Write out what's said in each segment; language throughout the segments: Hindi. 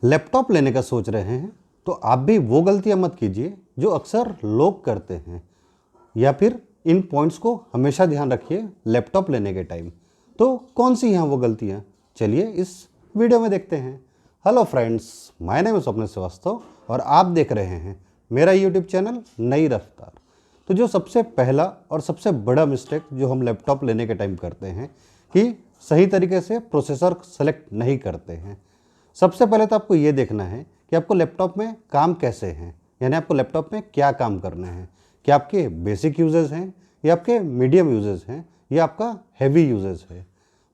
लैपटॉप लेने का सोच रहे हैं तो आप भी वो गलतियां मत कीजिए जो अक्सर लोग करते हैं, या फिर इन पॉइंट्स को हमेशा ध्यान रखिए लैपटॉप लेने के टाइम। तो कौन सी हैं वो गलतियां, चलिए इस वीडियो में देखते हैं। Hello friends, my name is स्वप्न श्रीवास्तव और आप देख रहे हैं मेरा यूट्यूब चैनल नई रफ्तार। तो जो सबसे पहला और सबसे बड़ा मिस्टेक जो हम लैपटॉप लेने के टाइम करते हैं कि सही तरीके से प्रोसेसर सेलेक्ट नहीं करते हैं। सबसे पहले तो आपको ये देखना है कि आपको लैपटॉप में काम कैसे हैं, यानी आपको लैपटॉप में क्या काम करने हैं। क्या आपके बेसिक यूजेस हैं, या आपके मीडियम यूजेस हैं, या आपका हैवी यूजेस है।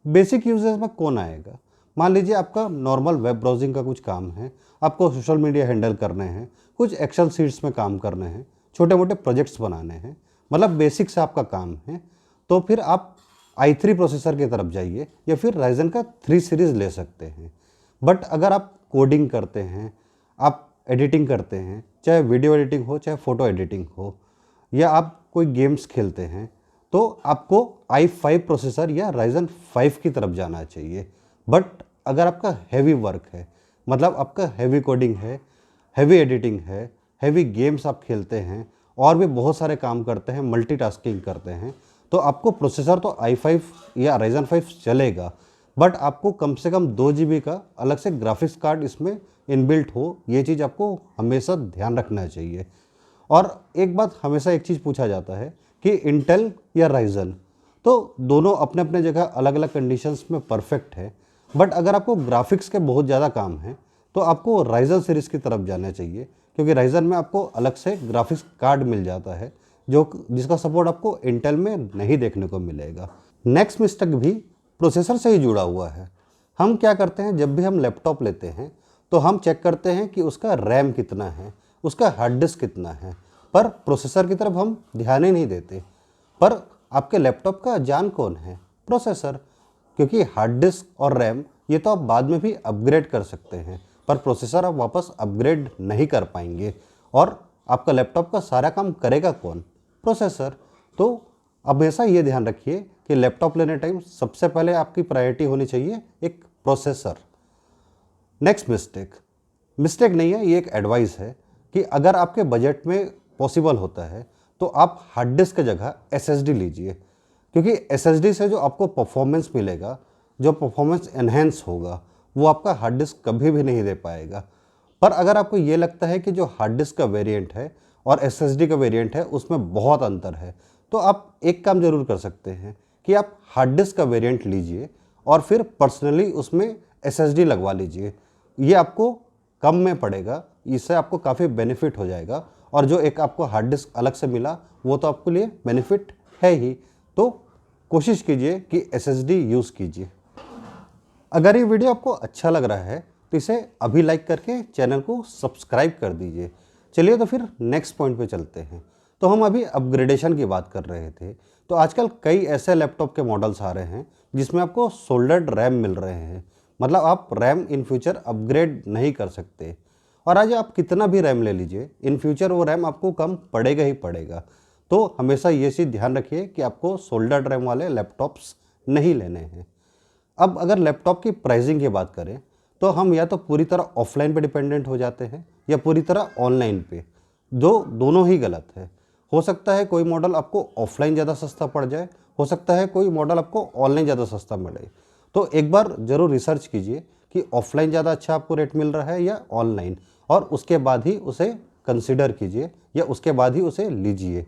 बेसिक यूजेस में कौन आएगा? मान लीजिए आपका नॉर्मल वेब ब्राउजिंग का कुछ काम है, आपको सोशल मीडिया हैंडल करने हैं, कुछ एक्सेल शीट्स में काम करने हैं, छोटे मोटे प्रोजेक्ट्स बनाने हैं, मतलब बेसिक से आपका काम है। तो फिर आप i3 प्रोसेसर की तरफ जाइए या फिर राइजन का 3 सीरीज़ ले सकते हैं। बट अगर आप कोडिंग करते हैं, आप एडिटिंग करते हैं, चाहे वीडियो एडिटिंग हो चाहे फ़ोटो एडिटिंग हो, या आप कोई गेम्स खेलते हैं, तो आपको i5 प्रोसेसर या राइजन 5 की तरफ जाना चाहिए। बट अगर आपका हैवी वर्क है, मतलब आपका हैवी कोडिंग है, हैवी एडिटिंग है, हैवी गेम्स आप खेलते हैं और भी बहुत सारे काम करते हैं, मल्टीटास्किंग करते हैं, तो आपको प्रोसेसर तो i5 या राइजन 5 चलेगा, बट आपको कम से कम 2 GB का अलग से ग्राफिक्स कार्ड इसमें इनबिल्ट हो। ये चीज़ आपको हमेशा ध्यान रखना चाहिए। और एक बात हमेशा एक चीज़ पूछा जाता है कि इंटेल या राइजन, तो दोनों अपने अपने जगह अलग अलग कंडीशंस में परफेक्ट है। बट अगर आपको ग्राफिक्स के बहुत ज़्यादा काम है तो आपको राइजन सीरीज़ की तरफ जाना चाहिए, क्योंकि राइजन में आपको अलग से ग्राफिक्स कार्ड मिल जाता है जिसका सपोर्ट आपको इंटेल में नहीं देखने को मिलेगा। नेक्स्ट मिस्टेक भी प्रोसेसर से ही जुड़ा हुआ है। हम क्या करते हैं, जब भी हम लैपटॉप लेते हैं तो हम चेक करते हैं कि उसका रैम कितना है, उसका हार्ड डिस्क कितना है, पर प्रोसेसर की तरफ हम ध्यान ही नहीं देते। पर आपके लैपटॉप का जान कौन है? प्रोसेसर। क्योंकि हार्ड डिस्क और रैम ये तो आप बाद में भी अपग्रेड कर सकते हैं, पर प्रोसेसर आप वापस अपग्रेड नहीं कर पाएंगे। और आपका लैपटॉप का सारा काम करेगा कौन? प्रोसेसर। तो हमेशा ये ध्यान रखिए कि लैपटॉप लेने टाइम सबसे पहले आपकी प्रायोरिटी होनी चाहिए एक प्रोसेसर। नेक्स्ट मिस्टेक नहीं है, ये एक एडवाइस है कि अगर आपके बजट में पॉसिबल होता है तो आप हार्ड डिस्क की जगह SSD लीजिए, क्योंकि SSD से जो आपको परफॉर्मेंस मिलेगा, जो परफॉर्मेंस एनहेंस होगा, वो आपका हार्ड डिस्क कभी भी नहीं दे पाएगा। पर अगर आपको ये लगता है कि जो हार्ड डिस्क का वेरिएंट है और SSD का वेरिएंट है उसमें बहुत अंतर है, तो आप एक काम ज़रूर कर सकते हैं कि आप हार्ड डिस्क का वेरिएंट लीजिए और फिर पर्सनली उसमें SSD लगवा लीजिए। ये आपको कम में पड़ेगा, इससे आपको काफ़ी बेनिफिट हो जाएगा। और जो एक आपको हार्ड डिस्क अलग से मिला वो तो आपके लिए बेनिफिट है ही। तो कोशिश कीजिए कि SSD यूज़ कीजिए। अगर ये वीडियो आपको अच्छा लग रहा है तो इसे अभी लाइक करके चैनल को सब्सक्राइब कर दीजिए। चलिए तो फिर नेक्स्ट पॉइंट पे चलते हैं। तो हम अभी अपग्रेडेशन की बात कर रहे थे, तो आजकल कई ऐसे लैपटॉप के मॉडल्स आ रहे हैं जिसमें आपको सोल्डर्ड रैम मिल रहे हैं, मतलब आप रैम इन फ्यूचर अपग्रेड नहीं कर सकते। और आज आप कितना भी रैम ले लीजिए, इन फ्यूचर वो रैम आपको कम पड़ेगा ही पड़ेगा। तो हमेशा ये चीज़ ध्यान रखिए कि आपको सोल्डर्ड रैम वाले लैपटॉप्स नहीं लेने हैं। अब अगर लैपटॉप की प्राइसिंग की बात करें तो हम या तो पूरी तरह ऑफलाइन पे डिपेंडेंट हो जाते हैं या पूरी तरह ऑनलाइन पे। दोनों ही गलत है। हो सकता है कोई मॉडल आपको ऑफलाइन ज़्यादा सस्ता पड़ जाए, हो सकता है कोई मॉडल आपको ऑनलाइन ज़्यादा सस्ता मिले। तो एक बार ज़रूर रिसर्च कीजिए कि ऑफलाइन ज़्यादा अच्छा आपको रेट मिल रहा है या ऑनलाइन, और उसके बाद ही उसे कंसिडर कीजिए या उसके बाद ही उसे लीजिए।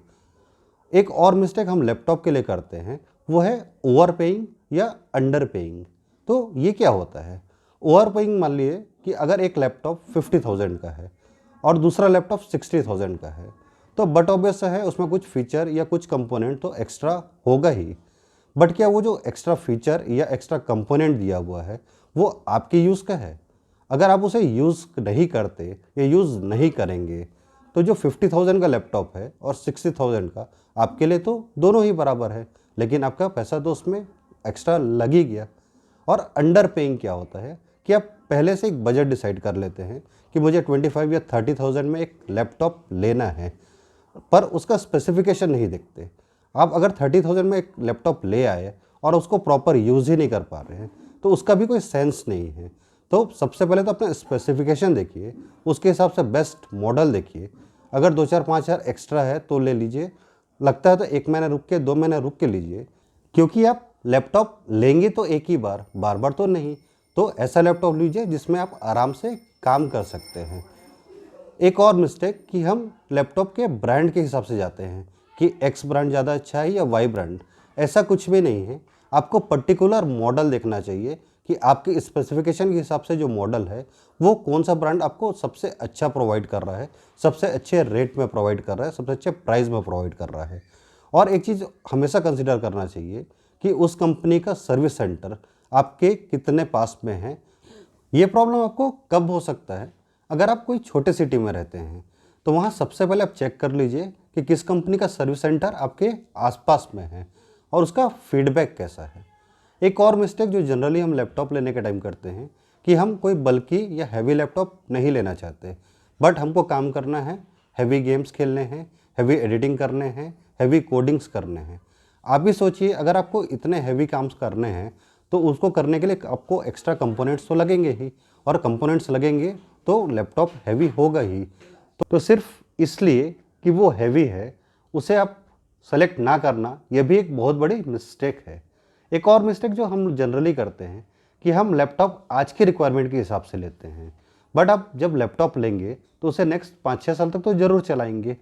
एक और मिस्टेक हम लैपटॉप के लिए करते हैं वो है ओवर पेइंग या अंडर पेइंग। तो ये क्या होता है? ओवर पेइंग, मान लिए कि अगर एक लैपटॉप 50,000 का है और दूसरा लैपटॉप 60,000 का है, तो बट ऑब्वियस है उसमें कुछ फीचर या कुछ कंपोनेंट तो एक्स्ट्रा होगा ही। बट क्या वो जो एक्स्ट्रा फीचर या एक्स्ट्रा कंपोनेंट दिया हुआ है वो आपके यूज़ का है? अगर आप उसे यूज़ नहीं करते या यूज़ नहीं करेंगे तो जो 50,000 का लैपटॉप है और 60,000 का, आपके लिए तो दोनों ही बराबर है, लेकिन आपका पैसा तो उसमें एक्स्ट्रा लग ही गया। और अंडर पेइंग क्या होता है कि आप पहले से एक बजट डिसाइड कर लेते हैं कि मुझे 25 या 30,000 में एक लैपटॉप लेना है, पर उसका स्पेसिफिकेशन नहीं देखते। आप अगर 30,000 में एक लैपटॉप ले आए और उसको प्रॉपर यूज़ ही नहीं कर पा रहे हैं तो उसका भी कोई सेंस नहीं है। तो सबसे पहले तो अपना स्पेसिफिकेशन देखिए, उसके हिसाब से बेस्ट मॉडल देखिए। अगर 2-4-5 हज़ार एक्स्ट्रा है तो ले लीजिए, लगता है तो 1 महीना रुक के 2 महीना रुक के लीजिए, क्योंकि आप लैपटॉप लेंगे तो एक ही बार, बार बार तो नहीं। तो ऐसा लैपटॉप लीजिए जिसमें आप आराम से काम कर सकते हैं। एक और मिस्टेक कि हम लैपटॉप के ब्रांड के हिसाब से जाते हैं कि एक्स ब्रांड ज़्यादा अच्छा है या वाई ब्रांड। ऐसा कुछ भी नहीं है। आपको पर्टिकुलर मॉडल देखना चाहिए कि आपके स्पेसिफिकेशन के हिसाब से जो मॉडल है वो कौन सा ब्रांड आपको सबसे अच्छा प्रोवाइड कर रहा है, सबसे अच्छे रेट में प्रोवाइड कर रहा है, सबसे अच्छे प्राइस में प्रोवाइड कर रहा है। और एक चीज़ हमेशा कंसिडर करना चाहिए कि उस कंपनी का सर्विस सेंटर आपके कितने पास में है। ये प्रॉब्लम आपको कब हो सकता है? अगर आप कोई छोटे सिटी में रहते हैं तो वहाँ सबसे पहले आप चेक कर लीजिए कि किस कंपनी का सर्विस सेंटर आपके आसपास में है और उसका फीडबैक कैसा है। एक और मिस्टेक जो जनरली हम लैपटॉप लेने के टाइम करते हैं कि हम कोई बल्कि या हैवी लैपटॉप नहीं लेना चाहते, बट हमको काम करना है, हैवी गेम्स खेलने हैं, हैवी एडिटिंग करने हैं, हैवी कोडिंग्स करने हैं। आप भी सोचिए, अगर आपको इतने हैवी काम्स करने हैं तो उसको करने के लिए आपको एक्स्ट्रा कंपोनेंट्स तो लगेंगे ही, और कंपोनेंट्स लगेंगे तो लैपटॉप हैवी होगा ही। तो सिर्फ इसलिए कि वो हैवी है उसे आप सेलेक्ट ना करना, यह भी एक बहुत बड़ी मिस्टेक है। एक और मिस्टेक जो हम जनरली करते हैं कि हम लैपटॉप आज की रिक्वायरमेंट के हिसाब से लेते हैं, बट आप जब लैपटॉप लेंगे तो उसे नेक्स्ट 5-6 साल तक तो ज़रूर चलाएंगे।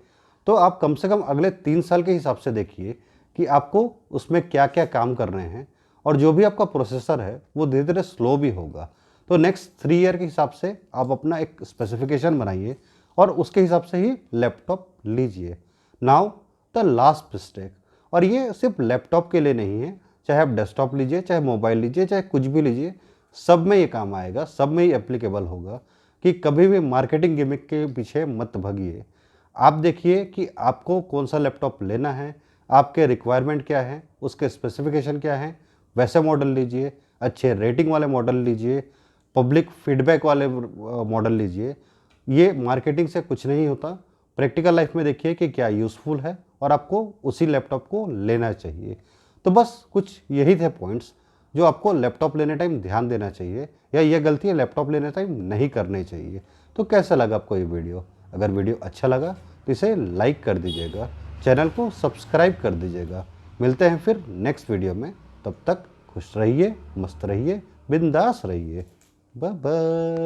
तो आप कम से कम अगले 3 साल के हिसाब से देखिए कि आपको उसमें क्या क्या काम करने हैं, और जो भी आपका प्रोसेसर है वो धीरे धीरे स्लो भी होगा। तो नेक्स्ट 3 ईयर के हिसाब से आप अपना एक स्पेसिफिकेशन बनाइए और उसके हिसाब से ही लैपटॉप लीजिए। नाउ द लास्ट मिस्टेक, और ये सिर्फ लैपटॉप के लिए नहीं है, चाहे आप डेस्कटॉप लीजिए, चाहे मोबाइल लीजिए, चाहे कुछ भी लीजिए, सब में ये काम आएगा, सब में ही एप्लीकेबल होगा कि कभी भी मार्केटिंग गिमिक के पीछे मत भागिए। आप देखिए कि आपको कौन सा लैपटॉप लेना है, आपके रिक्वायरमेंट क्या है, उसके स्पेसिफिकेशन क्या है, वैसे मॉडल लीजिए, अच्छे रेटिंग वाले मॉडल लीजिए, पब्लिक फीडबैक वाले मॉडल लीजिए। ये मार्केटिंग से कुछ नहीं होता। प्रैक्टिकल लाइफ में देखिए कि क्या यूज़फुल है और आपको उसी लैपटॉप को लेना चाहिए। तो बस कुछ यही थे पॉइंट्स जो आपको लैपटॉप लेने टाइम ध्यान देना चाहिए, या ये गलती लैपटॉप लेने टाइम नहीं करनी चाहिए। तो कैसा लगा आपको ये वीडियो? अगर वीडियो अच्छा लगा तो इसे लाइक कर दीजिएगा, चैनल को सब्सक्राइब कर दीजिएगा। मिलते हैं फिर नेक्स्ट वीडियो में। तब तक खुश रहिए, मस्त रहिए, बिंदास रहिए। Bye bye.